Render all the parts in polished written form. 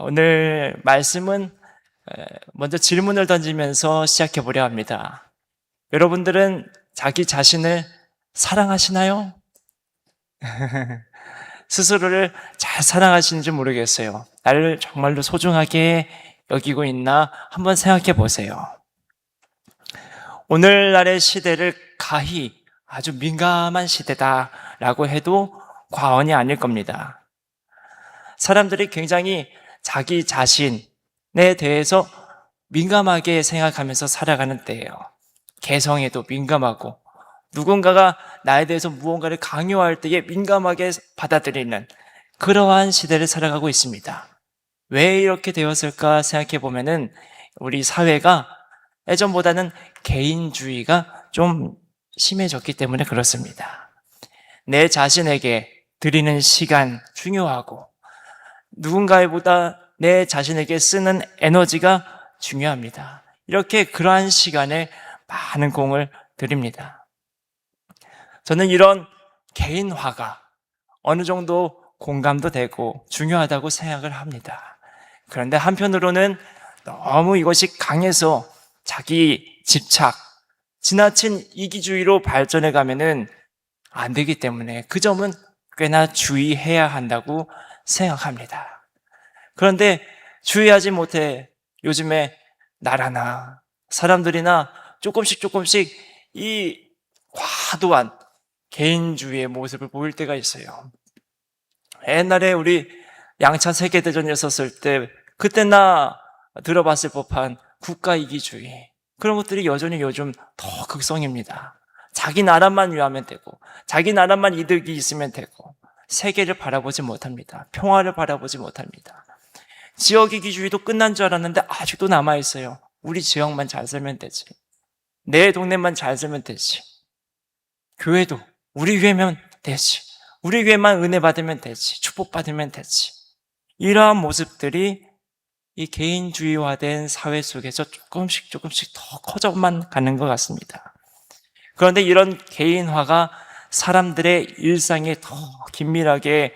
오늘 말씀은 먼저 질문을 던지면서 시작해 보려 합니다. 여러분들은 자기 자신을 사랑하시나요? 스스로를 잘 사랑하시는지 모르겠어요. 나를 정말로 소중하게 여기고 있나 한번 생각해 보세요. 오늘날의 시대를 가히 아주 민감한 시대다라고 해도 과언이 아닐 겁니다. 사람들이 굉장히 자기 자신에 대해서 민감하게 생각하면서 살아가는 때예요. 개성에도 민감하고 누군가가 나에 대해서 무언가를 강요할 때에 민감하게 받아들이는 그러한 시대를 살아가고 있습니다. 왜 이렇게 되었을까 생각해 보면은 우리 사회가 예전보다는 개인주의가 좀 심해졌기 때문에 그렇습니다. 내 자신에게 드리는 시간 중요하고 누군가보다 내 자신에게 쓰는 에너지가 중요합니다. 이렇게 그러한 시간에 많은 공을 드립니다. 저는 이런 개인화가 어느 정도 공감도 되고 중요하다고 생각을 합니다. 그런데 한편으로는 너무 이것이 강해서 자기 집착, 지나친 이기주의로 발전해 가면은 안 되기 때문에 그 점은 꽤나 주의해야 한다고 생각합니다. 그런데 주의하지 못해 요즘에 나라나 사람들이나 조금씩 이 과도한 개인주의의 모습을 보일 때가 있어요. 옛날에 우리 양차 세계대전이었을 때 그때나 들어봤을 법한 국가이기주의, 그런 것들이 여전히 요즘 더 극성입니다. 자기 나라만 위하면 되고 자기 나라만 이득이 있으면 되고 세계를 바라보지 못합니다. 평화를 바라보지 못합니다. 지역이기주의도 끝난 줄 알았는데 아직도 남아있어요. 우리 지역만 잘 살면 되지, 내 동네만 잘 살면 되지, 교회도 우리 교회면 되지, 우리 교회만 은혜 받으면 되지, 축복받으면 되지. 이러한 모습들이 이 개인주의화된 사회 속에서 조금씩 더 커져만 가는 것 같습니다. 그런데 이런 개인화가 사람들의 일상에 더 긴밀하게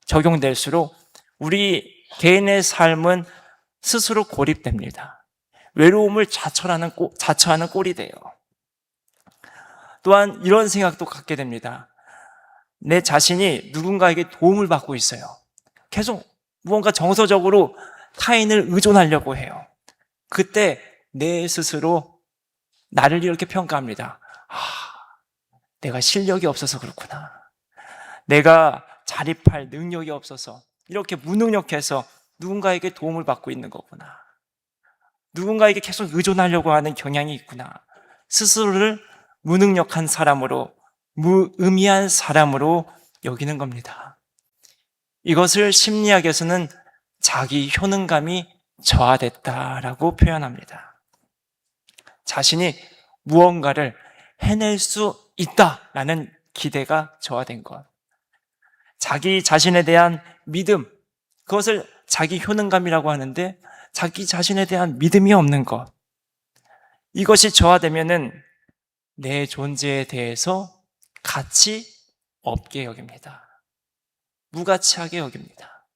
적용될수록 우리 개인의 삶은 스스로 고립됩니다. 외로움을 자처하는 꼴이 돼요. 또한 이런 생각도 갖게 됩니다. 내 자신이 누군가에게 도움을 받고 있어요. 계속 무언가 정서적으로 타인을 의존하려고 해요. 그때 내 스스로 나를 이렇게 평가합니다. 내가 실력이 없어서 그렇구나. 내가 자립할 능력이 없어서 이렇게 무능력해서 누군가에게 도움을 받고 있는 거구나. 누군가에게 계속 의존하려고 하는 경향이 있구나. 스스로를 무능력한 사람으로, 무의미한 사람으로 여기는 겁니다. 이것을 심리학에서는 자기 효능감이 저하됐다라고 표현합니다. 자신이 무언가를 해낼 수 있다라는 기대가 저하된 것, 자기 자신에 대한 믿음, 그것을 자기 효능감이라고 하는데 자기 자신에 대한 믿음이 없는 것, 이것이 저하되면은 내 존재에 대해서 가치 없게 여깁니다. 무가치하게 여깁니다.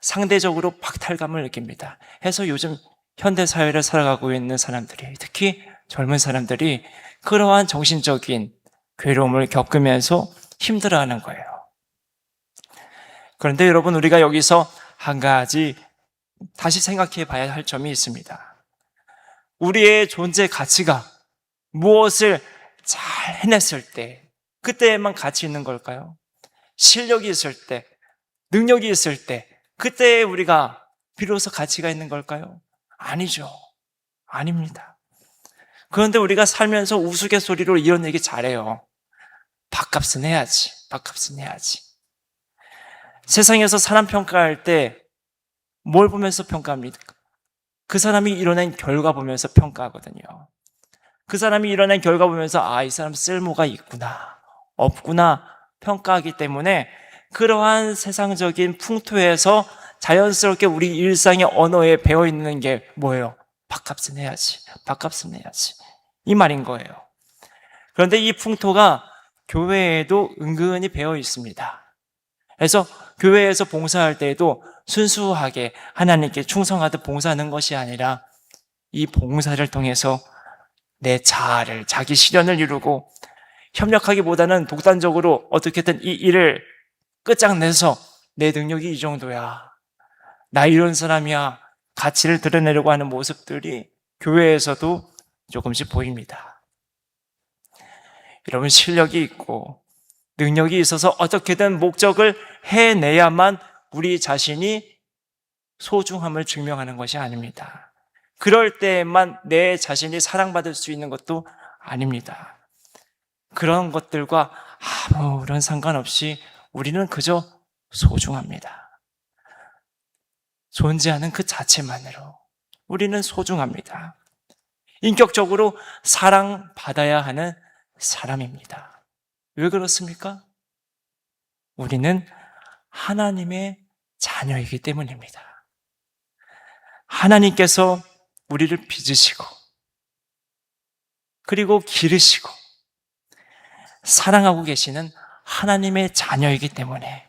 상대적으로 박탈감을 느낍니다. 해서 요즘 현대사회를 살아가고 있는 사람들이, 특히 젊은 사람들이 그러한 정신적인 괴로움을 겪으면서 힘들어하는 거예요. 그런데 여러분, 우리가 여기서 한 가지 다시 생각해 봐야 할 점이 있습니다. 우리의 존재 가치가 무엇을 잘 해냈을 때, 그때에만 가치 있는 걸까요? 실력이 있을 때, 능력이 있을 때, 그때 우리가 비로소 가치가 있는 걸까요? 아니죠. 아닙니다. 그런데 우리가 살면서 우스갯소리로 이런 얘기 잘해요. 밥값은 해야지. 밥값은 해야지. 세상에서 사람 평가할 때 뭘 보면서 평가합니까? 그 사람이 이뤄낸 결과 보면서 평가하거든요. 그 사람이 이뤄낸 결과 보면서 이 사람 쓸모가 있구나, 없구나 평가하기 때문에 그러한 세상적인 풍토에서 자연스럽게 우리 일상의 언어에 배어있는 게 뭐예요? 밥값은 해야지. 밥값은 해야지. 이 말인 거예요. 그런데 이 풍토가 교회에도 은근히 배어 있습니다. 그래서 교회에서 봉사할 때에도 순수하게 하나님께 충성하듯 봉사하는 것이 아니라 이 봉사를 통해서 내 자아를, 자기 실현을 이루고 협력하기보다는 독단적으로 어떻게든 이 일을 끝장내서 내 능력이 이 정도야, 나 이런 사람이야, 가치를 드러내려고 하는 모습들이 교회에서도 조금씩 보입니다. 여러분, 실력이 있고 능력이 있어서 어떻게든 목적을 해내야만 우리 자신이 소중함을 증명하는 것이 아닙니다. 그럴 때만 내 자신이 사랑받을 수 있는 것도 아닙니다. 그런 것들과 아무런 상관없이 우리는 그저 소중합니다. 존재하는 그 자체만으로 우리는 소중합니다. 인격적으로 사랑받아야 하는 사람입니다. 왜 그렇습니까? 우리는 하나님의 자녀이기 때문입니다. 하나님께서 우리를 빚으시고 그리고 기르시고 사랑하고 계시는 하나님의 자녀이기 때문에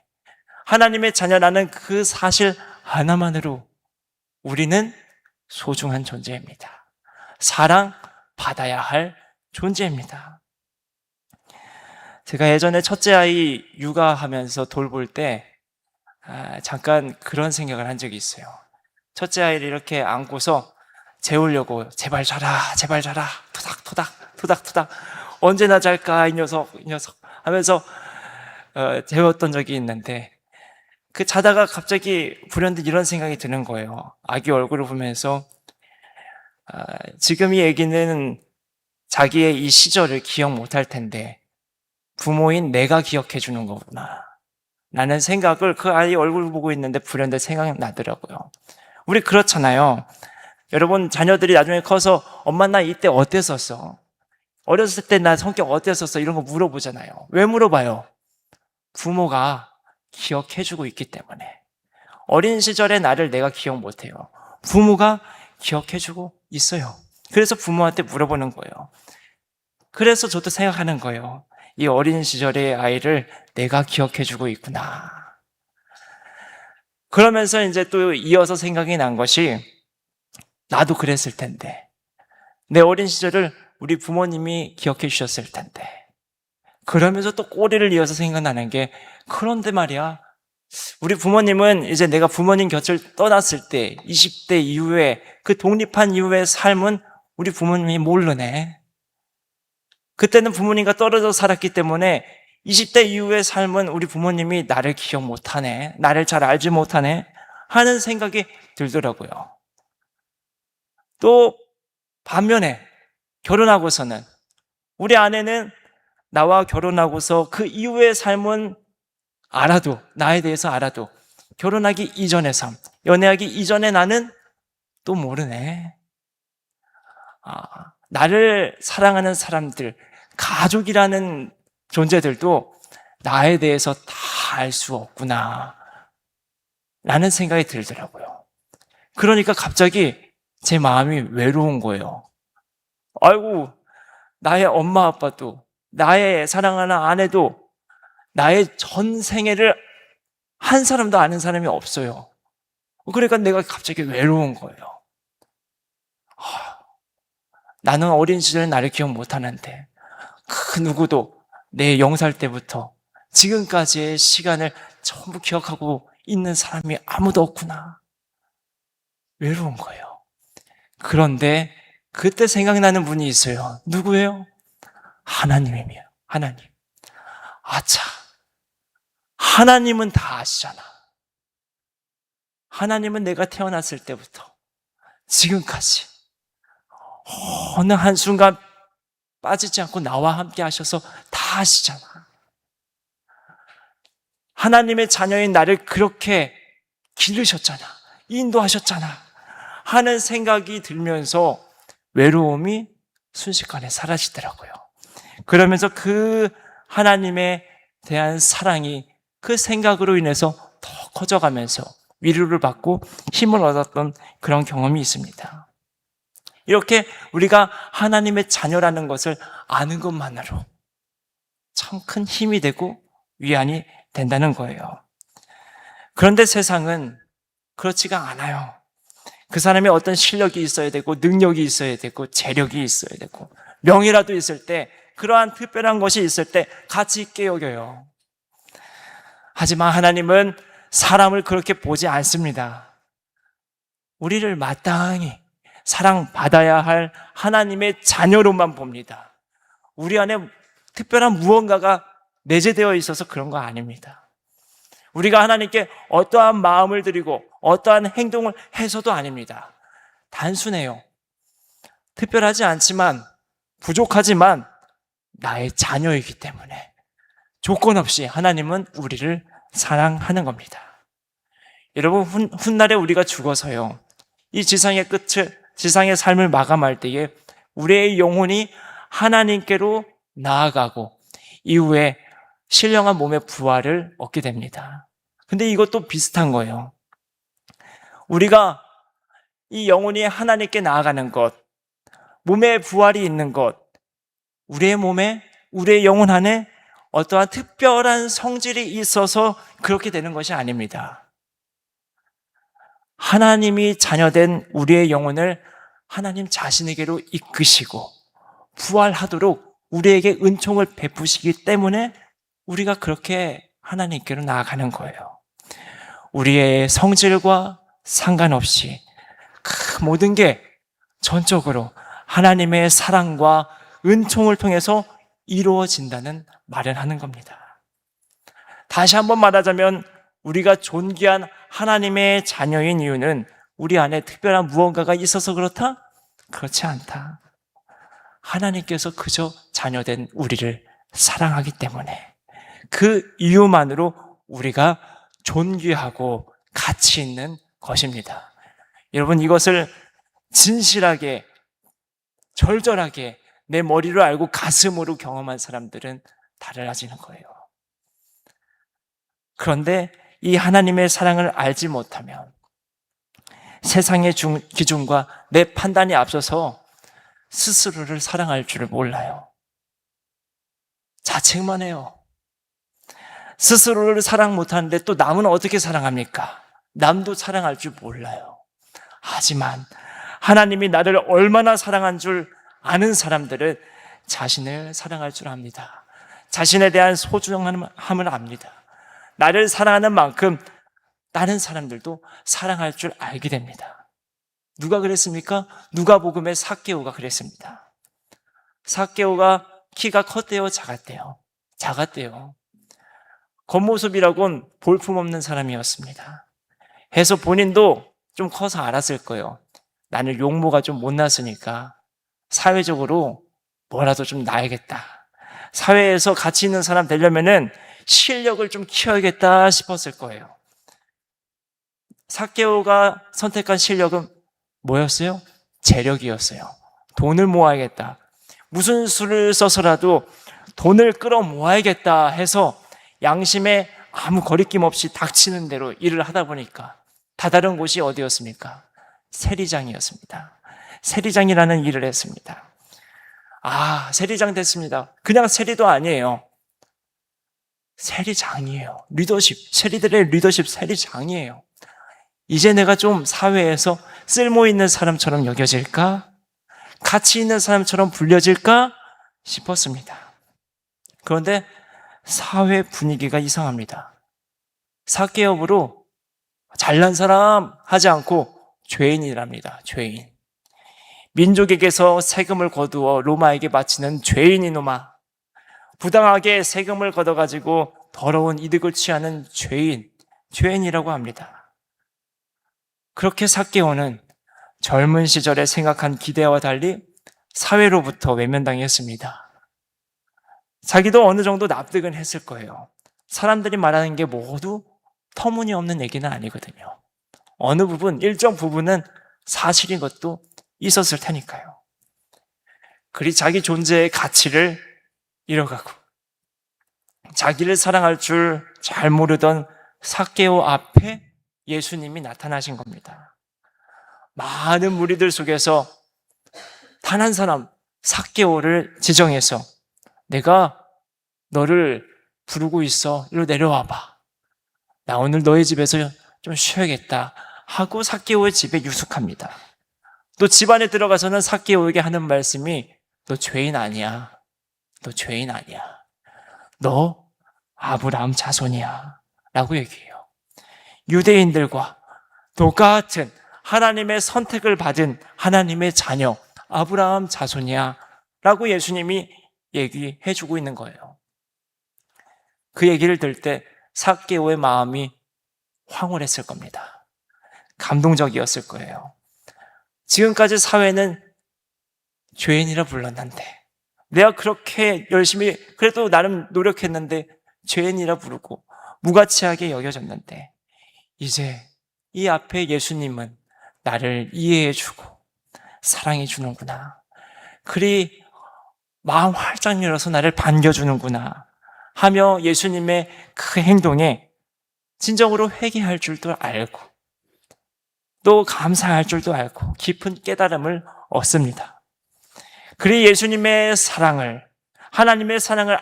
하나님의 자녀라는 그 사실 하나만으로 우리는 소중한 존재입니다. 사랑받아야 할 존재입니다. 제가 예전에 첫째 아이 육아하면서 돌볼 때 잠깐 그런 생각을 한 적이 있어요. 첫째 아이를 이렇게 안고서 재우려고 제발 자라, 제발 자라, 토닥토닥, 토닥토닥, 언제나 잘까 이 녀석, 이 녀석 하면서 재웠던 적이 있는데 그 자다가 갑자기 불현듯 이런 생각이 드는 거예요. 아기 얼굴을 보면서 지금 이 아기는 자기의 이 시절을 기억 못할 텐데 부모인 내가 기억해 주는 거구나 라는 생각을 그 아이 얼굴을 보고 있는데 불현듯 생각이 나더라고요. 우리 그렇잖아요. 여러분, 자녀들이 나중에 커서 엄마 나 이때 어땠었어? 어렸을 때 나 성격 어땠었어? 이런 거 물어보잖아요. 왜 물어봐요? 부모가 기억해주고 있기 때문에. 어린 시절의 나를 내가 기억 못해요. 부모가 기억해주고 있어요. 그래서 부모한테 물어보는 거예요. 그래서 저도 생각하는 거예요. 이 어린 시절의 아이를 내가 기억해주고 있구나. 그러면서 이제 또 이어서 생각이 난 것이 나도 그랬을 텐데, 내 어린 시절을 우리 부모님이 기억해 주셨을 텐데, 그러면서 또 꼬리를 이어서 생각나는 게, 그런데 말이야, 우리 부모님은 이제 내가 부모님 곁을 떠났을 때 20대 이후에 그 독립한 이후의 삶은 우리 부모님이 모르네. 그때는 부모님과 떨어져 살았기 때문에 20대 이후의 삶은 우리 부모님이 나를 기억 못하네, 나를 잘 알지 못하네 하는 생각이 들더라고요. 또 반면에 결혼하고서는 우리 아내는 나와 결혼하고서 그 이후의 삶은 알아도, 나에 대해서 알아도 결혼하기 이전의 삶, 연애하기 이전의 나는 또 모르네. 나를 사랑하는 사람들, 가족이라는 존재들도 나에 대해서 다 알 수 없구나 라는 생각이 들더라고요. 그러니까 갑자기 제 마음이 외로운 거예요. 아이고, 나의 엄마 아빠도, 나의 사랑하는 아내도 나의 전 생애를 한 사람도 아는 사람이 없어요. 그러니까 내가 갑자기 외로운 거예요. 나는 어린 시절에 나를 기억 못하는데 그 누구도 내 0살 때부터 지금까지의 시간을 전부 기억하고 있는 사람이 아무도 없구나. 외로운 거예요. 그런데 그때 생각나는 분이 있어요. 누구예요? 하나님이에요. 하나님. 아차, 하나님은 다 아시잖아. 하나님은 내가 태어났을 때부터 지금까지 어느 한순간 빠지지 않고 나와 함께 하셔서 다 아시잖아. 하나님의 자녀인 나를 그렇게 기르셨잖아. 인도하셨잖아. 하는 생각이 들면서 외로움이 순식간에 사라지더라고요. 그러면서 그 하나님에 대한 사랑이 그 생각으로 인해서 더 커져가면서 위로를 받고 힘을 얻었던 그런 경험이 있습니다. 이렇게 우리가 하나님의 자녀라는 것을 아는 것만으로 참 큰 힘이 되고 위안이 된다는 거예요. 그런데 세상은 그렇지가 않아요. 그 사람이 어떤 실력이 있어야 되고 능력이 있어야 되고 재력이 있어야 되고 명예라도 있을 때, 그러한 특별한 것이 있을 때 가치 있게 여겨요. 하지만 하나님은 사람을 그렇게 보지 않습니다. 우리를 마땅히 사랑받아야 할 하나님의 자녀로만 봅니다. 우리 안에 특별한 무언가가 내재되어 있어서 그런 거 아닙니다. 우리가 하나님께 어떠한 마음을 드리고 어떠한 행동을 해서도 아닙니다. 단순해요. 특별하지 않지만, 부족하지만 나의 자녀이기 때문에 조건 없이 하나님은 우리를 사랑하는 겁니다. 여러분, 훗날에 우리가 죽어서요, 이 지상의 지상의 삶을 마감할 때에 우리의 영혼이 하나님께로 나아가고 이후에 신령한 몸의 부활을 얻게 됩니다. 근데 이것도 비슷한 거예요. 우리가 이 영혼이 하나님께 나아가는 것, 몸의 부활이 있는 것, 우리의 몸에, 우리의 영혼 안에 어떠한 특별한 성질이 있어서 그렇게 되는 것이 아닙니다. 하나님이 자녀된 우리의 영혼을 하나님 자신에게로 이끄시고 부활하도록 우리에게 은총을 베푸시기 때문에 우리가 그렇게 하나님께로 나아가는 거예요. 우리의 성질과 상관없이 그 모든 게 전적으로 하나님의 사랑과 은총을 통해서 이루어진다는 말을 하는 겁니다. 다시 한번 말하자면 우리가 존귀한 하나님의 자녀인 이유는 우리 안에 특별한 무언가가 있어서 그렇다? 그렇지 않다. 하나님께서 그저 자녀된 우리를 사랑하기 때문에 그 이유만으로 우리가 존귀하고 가치 있는 것입니다. 여러분, 이것을 진실하게, 절절하게 내 머리로 알고 가슴으로 경험한 사람들은 달라지는 거예요. 그런데 이 하나님의 사랑을 알지 못하면 세상의 기준과 내 판단이 앞서서 스스로를 사랑할 줄을 몰라요. 자책만 해요. 스스로를 사랑 못하는데 또 남은 어떻게 사랑합니까? 남도 사랑할 줄 몰라요. 하지만 하나님이 나를 얼마나 사랑한 줄 아는 사람들은 자신을 사랑할 줄 압니다. 자신에 대한 소중함을 압니다. 나를 사랑하는 만큼 다른 사람들도 사랑할 줄 알게 됩니다. 누가 그랬습니까? 누가복음의 삭개오가 그랬습니다. 삭개오가 키가 컸대요, 작았대요? 작았대요. 겉모습이라곤 볼품없는 사람이었습니다. 해서 본인도 좀 커서 알았을 거예요. 나는 용모가 좀 못났으니까 사회적으로 뭐라도 좀 나야겠다. 사회에서 가치 있는 사람 되려면은 실력을 좀 키워야겠다 싶었을 거예요. 삭개오가 선택한 실력은 뭐였어요? 재력이었어요. 돈을 모아야겠다. 무슨 수를 써서라도 돈을 끌어 모아야겠다 해서 양심에 아무 거리낌 없이 닥치는 대로 일을 하다 보니까 다다른 곳이 어디였습니까? 세리장이었습니다. 세리장이라는 일을 했습니다. 세리장 됐습니다. 그냥 세리도 아니에요. 세리장이에요. 리더십, 세리들의 리더십 세리장이에요. 이제 내가 좀 사회에서 쓸모 있는 사람처럼 여겨질까? 가치 있는 사람처럼 불려질까? 싶었습니다. 그런데 사회 분위기가 이상합니다. 삭개업으로 잘난 사람 하지 않고 죄인이랍니다. 죄인. 민족에게서 세금을 거두어 로마에게 바치는 죄인이노마. 부당하게 세금을 걷어가지고 더러운 이득을 취하는 죄인이라고 합니다. 그렇게 삭개오는 젊은 시절에 생각한 기대와 달리 사회로부터 외면당했습니다. 자기도 어느 정도 납득은 했을 거예요. 사람들이 말하는 게 모두 터무니없는 얘기는 아니거든요. 어느 부분, 일정 부분은 사실인 것도 있었을 테니까요. 그리 자기 존재의 가치를 잃어가고 자기를 사랑할 줄 잘 모르던 삭개오 앞에 예수님이 나타나신 겁니다. 많은 무리들 속에서 단 한 사람, 삭개오를 지정해서 내가 너를 부르고 있어. 이리로 내려와 봐. 나 오늘 너희 집에서 좀 쉬어야겠다 하고 삭개오의 집에 유숙합니다. 또 집안에 들어가서는 삭개오에게 하는 말씀이 너 죄인 아니야. 너 죄인 아니야. 너 아브라함 자손이야. 라고 얘기해요. 유대인들과 똑같은 하나님의 선택을 받은 하나님의 자녀, 아브라함 자손이야. 라고 예수님이 얘기해 주고 있는 거예요. 그 얘기를 들을 때 삭개오의 마음이 황홀했을 겁니다. 감동적이었을 거예요. 지금까지 사회는 죄인이라 불렀는데, 내가 그렇게 열심히 그래도 나름 노력했는데 죄인이라 부르고 무가치하게 여겨졌는데, 이제 이 앞에 예수님은 나를 이해해주고 사랑해주는구나. 그리 마음 활짝 열어서 나를 반겨주는구나 하며 예수님의 그 행동에 진정으로 회개할 줄도 알고 또 감사할 줄도 알고 깊은 깨달음을 얻습니다. 그리 예수님의 사랑을, 하나님의 사랑을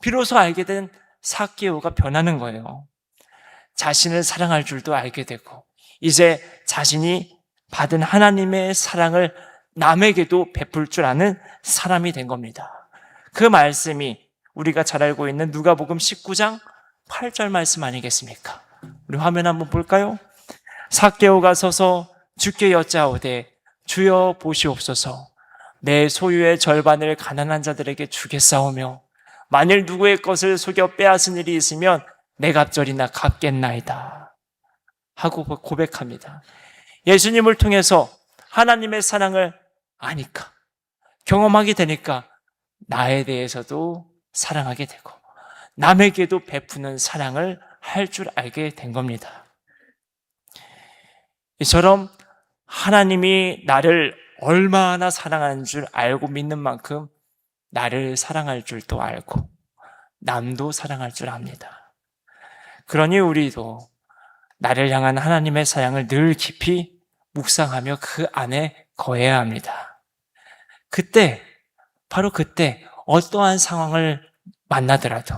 비로소 알게 된 삭개오가 변하는 거예요. 자신을 사랑할 줄도 알게 되고 이제 자신이 받은 하나님의 사랑을 남에게도 베풀 줄 아는 사람이 된 겁니다. 그 말씀이 우리가 잘 알고 있는 누가복음 19장 8절 말씀 아니겠습니까? 우리 화면 한번 볼까요? 삭개오가 서서 주께 여짜오되 주여 보시옵소서, 내 소유의 절반을 가난한 자들에게 주겠사오며 만일 누구의 것을 속여 빼앗은 일이 있으면 내 갑절이나 갚겠나이다 하고 고백합니다. 예수님을 통해서 하나님의 사랑을 아니까, 경험하게 되니까 나에 대해서도 사랑하게 되고 남에게도 베푸는 사랑을 할 줄 알게 된 겁니다. 이처럼 하나님이 나를 얼마나 사랑하는 줄 알고 믿는 만큼 나를 사랑할 줄도 알고 남도 사랑할 줄 압니다. 그러니 우리도 나를 향한 하나님의 사랑을 늘 깊이 묵상하며 그 안에 거해야 합니다. 그때, 바로 그때 어떠한 상황을 만나더라도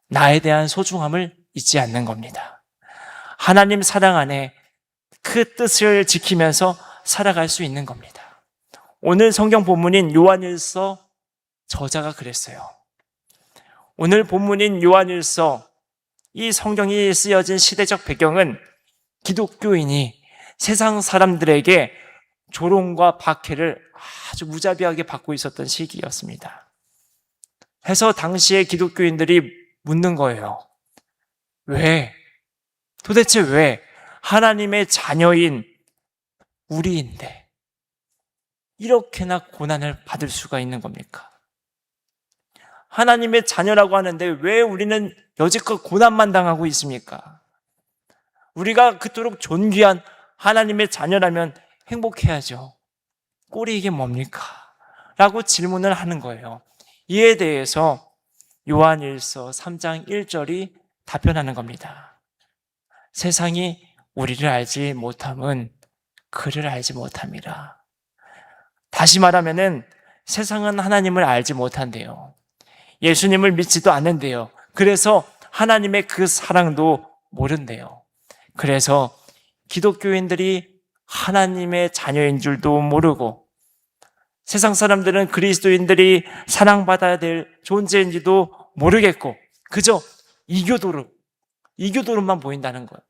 나에 대한 소중함을 잊지 않는 겁니다. 하나님 사랑 안에 그 뜻을 지키면서 살아갈 수 있는 겁니다. 오늘 성경 본문인 요한일서 저자가 그랬어요. 오늘 본문인 요한일서, 이 성경이 쓰여진 시대적 배경은 기독교인이 세상 사람들에게 조롱과 박해를 아주 무자비하게 받고 있었던 시기였습니다. 해서 당시에 기독교인들이 묻는 거예요. 도대체 왜 하나님의 자녀인 우리인데 이렇게나 고난을 받을 수가 있는 겁니까? 하나님의 자녀라고 하는데 왜 우리는 여지껏 고난만 당하고 있습니까? 우리가 그토록 존귀한 하나님의 자녀라면 행복해야죠. 꼴이 이게 뭡니까? 라고 질문을 하는 거예요. 이에 대해서 요한일서 3장 1절이 답변하는 겁니다. 세상이 우리를 알지 못함은 그를 알지 못함이라. 다시 말하면은 세상은 하나님을 알지 못한대요. 예수님을 믿지도 않는데요. 그래서 하나님의 그 사랑도 모른대요. 그래서 기독교인들이 하나님의 자녀인 줄도 모르고 세상 사람들은 그리스도인들이 사랑받아야 될 존재인지도 모르겠고 그저 이교도로만 보인다는 겁니다.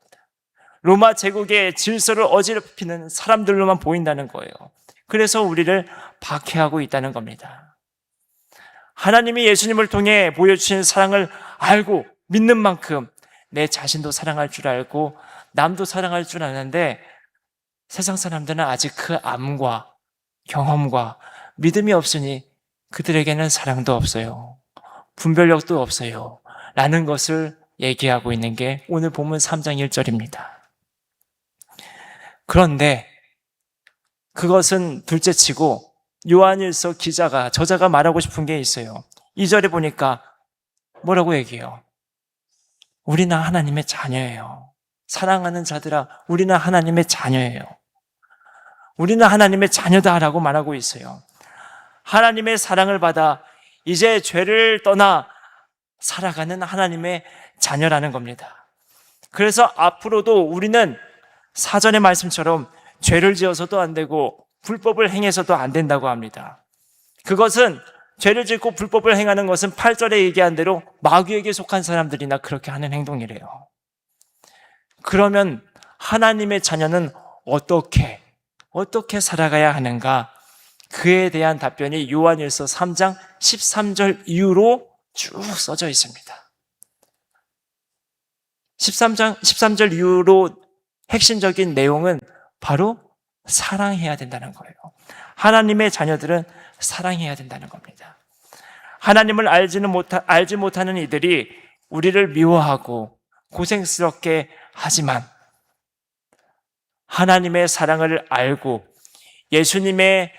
로마 제국의 질서를 어지럽히는 사람들로만 보인다는 거예요. 그래서 우리를 박해하고 있다는 겁니다. 하나님이 예수님을 통해 보여주신 사랑을 알고 믿는 만큼 내 자신도 사랑할 줄 알고 남도 사랑할 줄 아는데 세상 사람들은 아직 그 암과 경험과 믿음이 없으니 그들에게는 사랑도 없어요. 분별력도 없어요. 라는 것을 얘기하고 있는 게 오늘 본문 3장 1절입니다. 그런데 그것은 둘째치고 요한일서 저자가 말하고 싶은 게 있어요. 2절에 보니까 뭐라고 얘기해요? 우리는 하나님의 자녀예요. 사랑하는 자들아, 우리는 하나님의 자녀예요. 우리는 하나님의 자녀다라고 말하고 있어요. 하나님의 사랑을 받아 이제 죄를 떠나 살아가는 하나님의 자녀라는 겁니다. 그래서 앞으로도 우리는 사전의 말씀처럼 죄를 지어서도 안 되고 불법을 행해서도 안 된다고 합니다. 그것은 죄를 짓고 불법을 행하는 것은 8절에 얘기한 대로 마귀에게 속한 사람들이나 그렇게 하는 행동이래요. 그러면 하나님의 자녀는 어떻게 살아가야 하는가? 그에 대한 답변이 요한일서 3장 13절 이후로 쭉 써져 있습니다. 13절 이후로 핵심적인 내용은 바로 사랑해야 된다는 거예요. 하나님의 자녀들은 사랑해야 된다는 겁니다. 하나님을 알지 못하는 이들이 우리를 미워하고 고생스럽게 하지만 하나님의 사랑을 알고 예수님을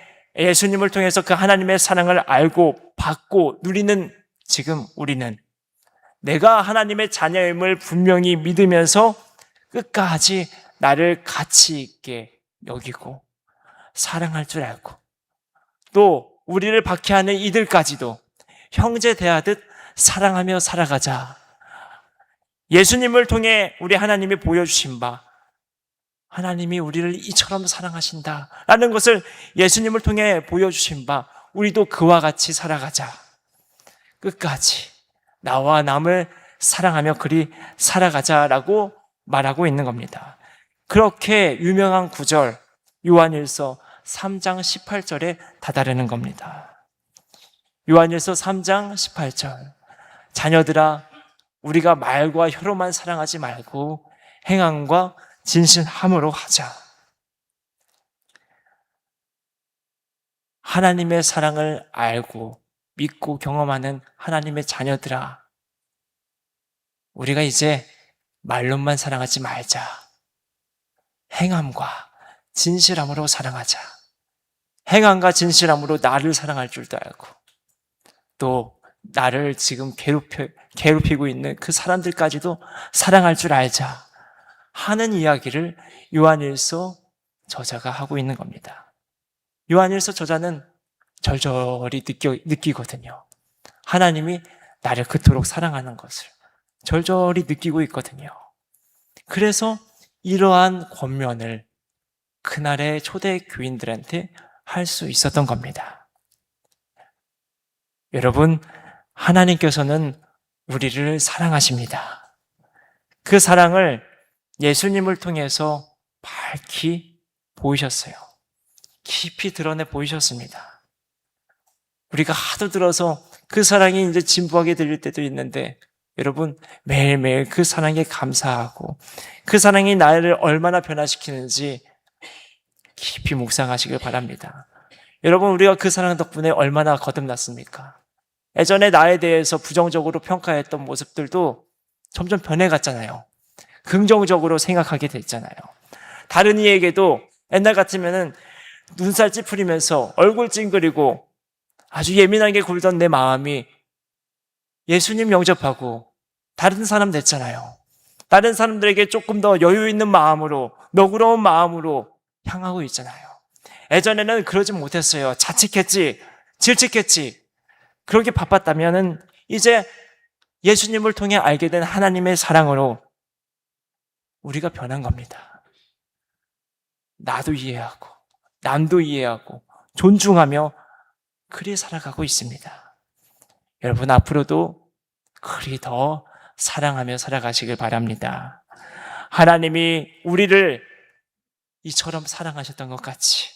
통해서 그 하나님의 사랑을 알고 받고 누리는 지금 우리는 내가 하나님의 자녀임을 분명히 믿으면서 끝까지 나를 가치 있게 여기고 사랑할 줄 알고 또 우리를 박해하는 이들까지도 형제 대하듯 사랑하며 살아가자. 예수님을 통해 우리 하나님이 보여주신 바 하나님이 우리를 이처럼 사랑하신다라는 것을 예수님을 통해 보여주신 바 우리도 그와 같이 살아가자. 끝까지 나와 남을 사랑하며 그리 살아가자라고 말하고 있는 겁니다. 그렇게 유명한 구절 요한일서 3장 18절에 다다르는 겁니다. 요한일서 3장 18절 자녀들아 우리가 말과 혀로만 사랑하지 말고 행함과 진실함으로 하자. 하나님의 사랑을 알고 믿고 경험하는 하나님의 자녀들아 우리가 이제 말로만 사랑하지 말자. 행함과 진실함으로 사랑하자. 행함과 진실함으로 나를 사랑할 줄도 알고 또 나를 지금 괴롭히고 있는 그 사람들까지도 사랑할 줄 알자 하는 이야기를 요한일서 저자가 하고 있는 겁니다. 요한일서 저자는 절절히 느끼거든요. 하나님이 나를 그토록 사랑하는 것을 절절히 느끼고 있거든요. 그래서 이러한 권면을 그날의 초대 교인들한테 할 수 있었던 겁니다. 여러분, 하나님께서는 우리를 사랑하십니다. 그 사랑을 예수님을 통해서 밝히 보이셨어요. 깊이 드러내 보이셨습니다. 우리가 하도 들어서 그 사랑이 이제 진부하게 들릴 때도 있는데 여러분 매일매일 그 사랑에 감사하고 그 사랑이 나를 얼마나 변화시키는지 깊이 묵상하시길 바랍니다. 여러분 우리가 그 사랑 덕분에 얼마나 거듭났습니까? 예전에 나에 대해서 부정적으로 평가했던 모습들도 점점 변해갔잖아요. 긍정적으로 생각하게 됐잖아요. 다른 이에게도 옛날 같으면은 눈살 찌푸리면서 얼굴 찡그리고 아주 예민하게 굴던 내 마음이 예수님 영접하고 다른 사람 됐잖아요. 다른 사람들에게 조금 더 여유 있는 마음으로 너그러운 마음으로 향하고 있잖아요. 예전에는 그러지 못했어요. 자책했지, 질책했지. 그렇게 바빴다면은 이제 예수님을 통해 알게 된 하나님의 사랑으로 우리가 변한 겁니다. 나도 이해하고 남도 이해하고 존중하며 그리 살아가고 있습니다. 여러분 앞으로도 그리 더 사랑하며 살아가시길 바랍니다. 하나님이 우리를 이처럼 사랑하셨던 것 같이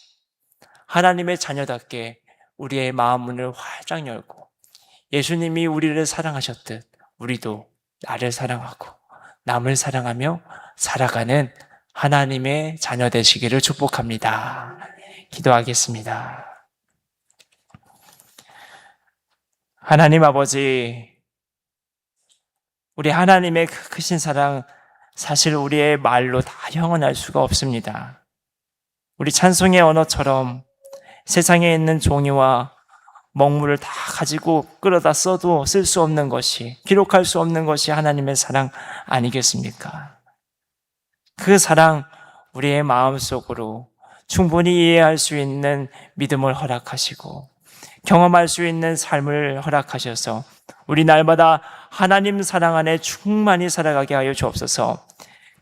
하나님의 자녀답게 우리의 마음 문을 활짝 열고 예수님이 우리를 사랑하셨듯 우리도 나를 사랑하고 남을 사랑하며 살아가는 하나님의 자녀 되시기를 축복합니다. 기도하겠습니다. 하나님 아버지, 우리 하나님의 그 크신 사랑 사실 우리의 말로 다 형언할 수가 없습니다. 우리 찬송의 언어처럼 세상에 있는 종이와 먹물을 다 가지고 끌어다 써도 쓸 수 없는 것이, 기록할 수 없는 것이 하나님의 사랑 아니겠습니까? 그 사랑 우리의 마음속으로 충분히 이해할 수 있는 믿음을 허락하시고 경험할 수 있는 삶을 허락하셔서 우리 날마다 하나님 사랑 안에 충만히 살아가게 하여 주옵소서.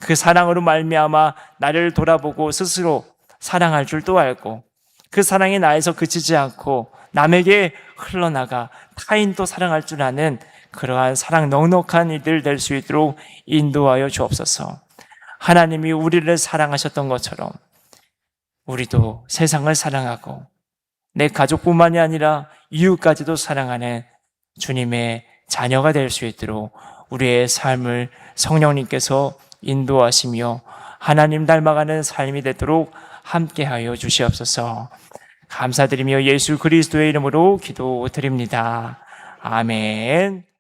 그 사랑으로 말미암아 나를 돌아보고 스스로 사랑할 줄도 알고 그 사랑이 나에서 그치지 않고 남에게 흘러나가 타인도 사랑할 줄 아는 그러한 사랑 넉넉한 이들 될 수 있도록 인도하여 주옵소서. 하나님이 우리를 사랑하셨던 것처럼 우리도 세상을 사랑하고 내 가족뿐만이 아니라 이웃까지도 사랑하는 주님의 자녀가 될 수 있도록 우리의 삶을 성령님께서 인도하시며 하나님 닮아가는 삶이 되도록 함께하여 주시옵소서. 감사드리며 예수 그리스도의 이름으로 기도드립니다. 아멘.